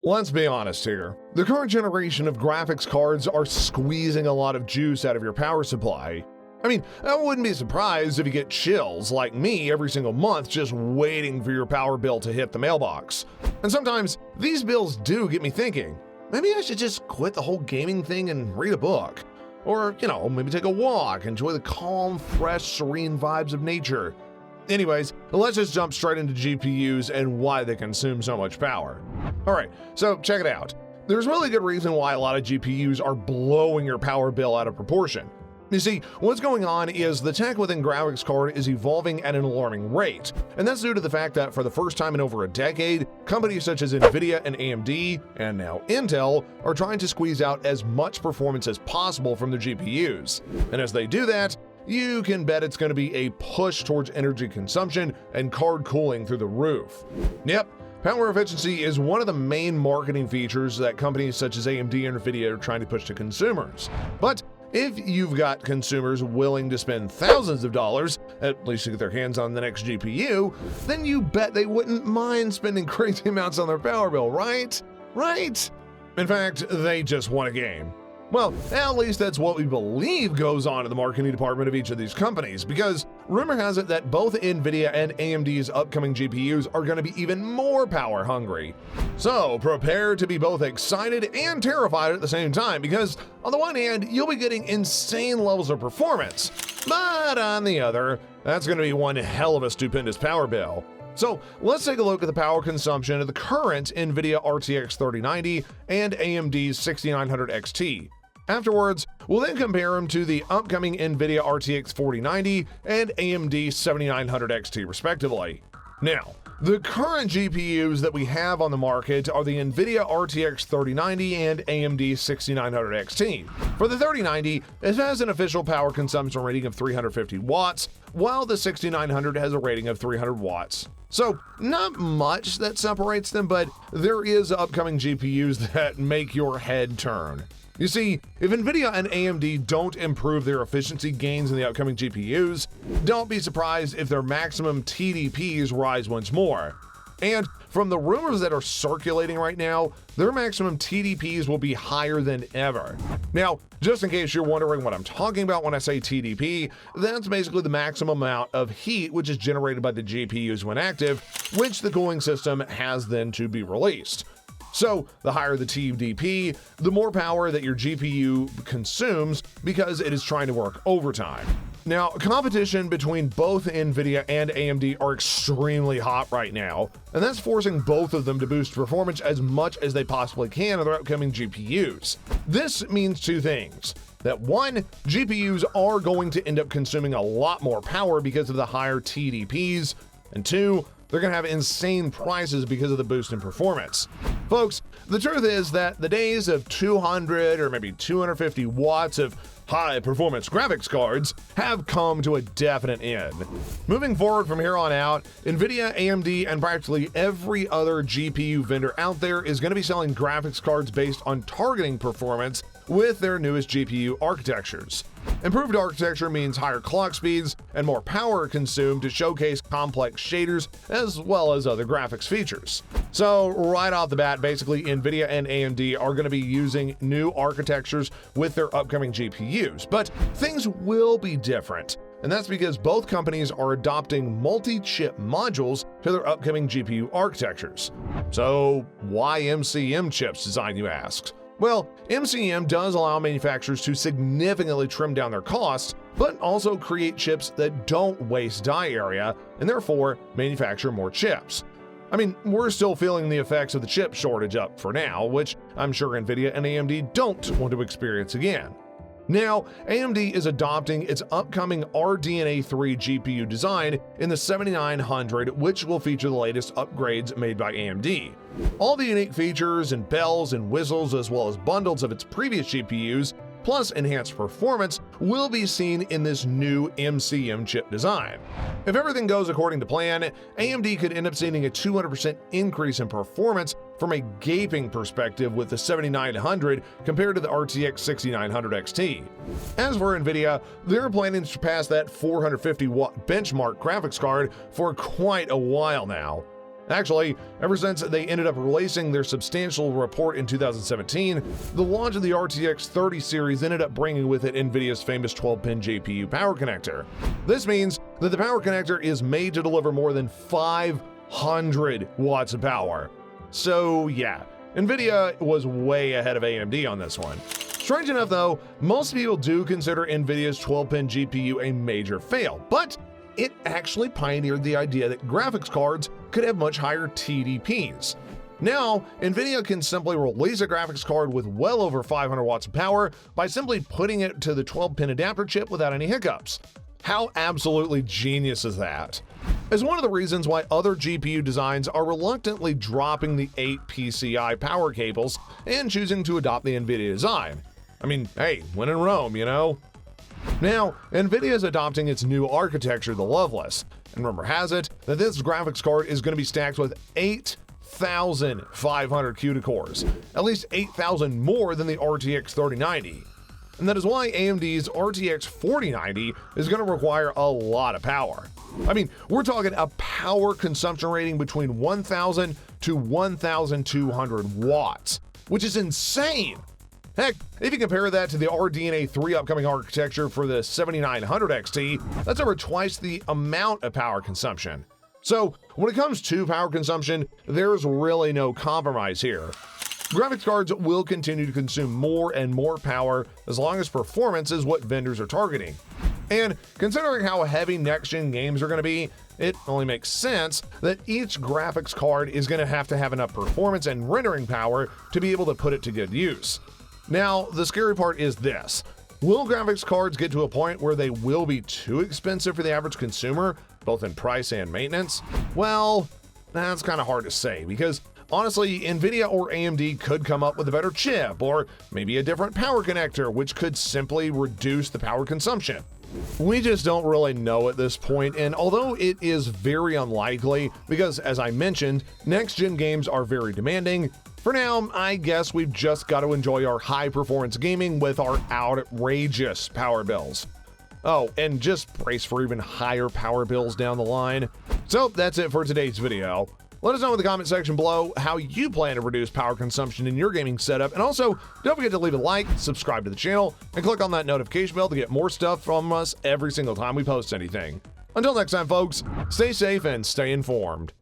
Let's be honest here. The current generation of graphics cards are squeezing a lot of juice out of your power supply. I mean, I wouldn't be surprised if you get chills like me every single month just waiting for your power bill to hit the mailbox. And sometimes these bills do get me thinking, maybe I should just quit the whole gaming thing and read a book. Or, maybe take a walk, enjoy the calm, fresh, serene vibes of nature. Anyways, let's just jump straight into GPUs and why they consume so much power. Alright, so check it out. There's really good reason why a lot of GPUs are blowing your power bill out of proportion. You see, what's going on is the tech within graphics card is evolving at an alarming rate, and that's due to the fact that for the first time in over a decade, companies such as Nvidia and AMD, and now Intel, are trying to squeeze out as much performance as possible from their GPUs. And as they do that, you can bet it's going to be a push towards energy consumption and card cooling through the roof. Yep, power efficiency is one of the main marketing features that companies such as AMD and Nvidia are trying to push to consumers. But if you've got consumers willing to spend thousands of dollars, at least to get their hands on the next GPU, then you bet they wouldn't mind spending crazy amounts on their power bill, right? Right? In fact, they just want a game. Well, at least that's what we believe goes on in the marketing department of each of these companies, because rumor has it that both Nvidia and AMD's upcoming GPUs are going to be even more power hungry. So prepare to be both excited and terrified at the same time, because on the one hand, you'll be getting insane levels of performance, but on the other, that's going to be one hell of a stupendous power bill. So let's take a look at the power consumption of the current NVIDIA RTX 3090 and AMD's 6900 XT. Afterwards, we'll then compare them to the upcoming NVIDIA RTX 4090 and AMD 7900 XT respectively. Now, the current GPUs that we have on the market are the NVIDIA RTX 3090 and AMD 6900 XT. For the 3090, it has an official power consumption rating of 350 watts, while the 6900 has a rating of 300 watts. So, not much that separates them, but there is upcoming GPUs that make your head turn. You see, if Nvidia and AMD don't improve their efficiency gains in the upcoming GPUs, don't be surprised if their maximum TDPs rise once more. And from the rumors that are circulating right now, their maximum TDPs will be higher than ever. Now, just in case you're wondering what I'm talking about when I say TDP, that's basically the maximum amount of heat which is generated by the GPUs when active, which the cooling system has then to be released. So, the higher the TDP, the more power that your GPU consumes because it is trying to work overtime. Now, competition between both Nvidia and AMD are extremely hot right now, and that's forcing both of them to boost performance as much as they possibly can on their upcoming GPUs. This means two things. That one, GPUs are going to end up consuming a lot more power because of the higher TDPs, and two, they're going to have insane prices because of the boost in performance. Folks, the truth is that the days of 200 or maybe 250 watts of high-performance graphics cards have come to a definite end. Moving forward from here on out, Nvidia, AMD, and practically every other GPU vendor out there is going to be selling graphics cards based on targeting performance with their newest GPU architectures. Improved architecture means higher clock speeds and more power consumed to showcase complex shaders as well as other graphics features. So right off the bat, basically Nvidia and AMD are going to be using new architectures with their upcoming GPUs, but things will be different. And that's because both companies are adopting multi-chip modules to their upcoming GPU architectures. So why MCM chips design, you ask? Well, MCM does allow manufacturers to significantly trim down their costs, but also create chips that don't waste die area and therefore manufacture more chips. I mean, we're still feeling the effects of the chip shortage up for now, which I'm sure Nvidia and AMD don't want to experience again. Now, AMD is adopting its upcoming RDNA 3 GPU design in the 7900, which will feature the latest upgrades made by AMD. All the unique features and bells and whistles as well as bundles of its previous GPUs, plus enhanced performance, will be seen in this new MCM chip design. If everything goes according to plan, AMD could end up seeing a 200% increase in performance from a gaping perspective with the 7900 compared to the RTX 6900 XT. As for Nvidia, they're planning to surpass that 450 watt benchmark graphics card for quite a while now. Actually, ever since they ended up releasing their substantial report in 2017, the launch of the RTX 30 series ended up bringing with it NVIDIA's famous 12-pin GPU power connector. This means that the power connector is made to deliver more than 500 watts of power. So yeah, NVIDIA was way ahead of AMD on this one. Strange enough though, most people do consider NVIDIA's 12-pin GPU a major fail, but it actually pioneered the idea that graphics cards could have much higher TDPs. Now, NVIDIA can simply release a graphics card with well over 500 watts of power by simply putting it to the 12-pin adapter chip without any hiccups. How absolutely genius is that? As one of the reasons why other GPU designs are reluctantly dropping the 8 PCI power cables and choosing to adopt the NVIDIA design. I mean, hey, when in Rome, you know? Now, NVIDIA is adopting its new architecture, the Loveless, and rumor has it that this graphics card is going to be stacked with 8,500 CUDA cores, at least 8,000 more than the RTX 3090. And that is why AMD's RTX 4090 is going to require a lot of power. I mean, we're talking a power consumption rating between 1,000 to 1,200 watts, which is insane. Heck, if you compare that to the RDNA 3 upcoming architecture for the 7900 XT, that's over twice the amount of power consumption. So when it comes to power consumption, there's really no compromise here. Graphics cards will continue to consume more and more power as long as performance is what vendors are targeting. And considering how heavy next-gen games are going to be, it only makes sense that each graphics card is going to have enough performance and rendering power to be able to put it to good use. Now, the scary part is this. Will graphics cards get to a point where they will be too expensive for the average consumer, both in price and maintenance? Well, that's kind of hard to say because honestly, NVIDIA or AMD could come up with a better chip or maybe a different power connector, which could simply reduce the power consumption. We just don't really know at this point, and although it is very unlikely because, as I mentioned, next-gen games are very demanding, for now, I guess we've just got to enjoy our high-performance gaming with our outrageous power bills. Oh, and just brace for even higher power bills down the line. So that's it for today's video. Let us know in the comment section below how you plan to reduce power consumption in your gaming setup, and also don't forget to leave a like, subscribe to the channel, and click on that notification bell to get more stuff from us every single time we post anything. Until next time, folks, stay safe and stay informed.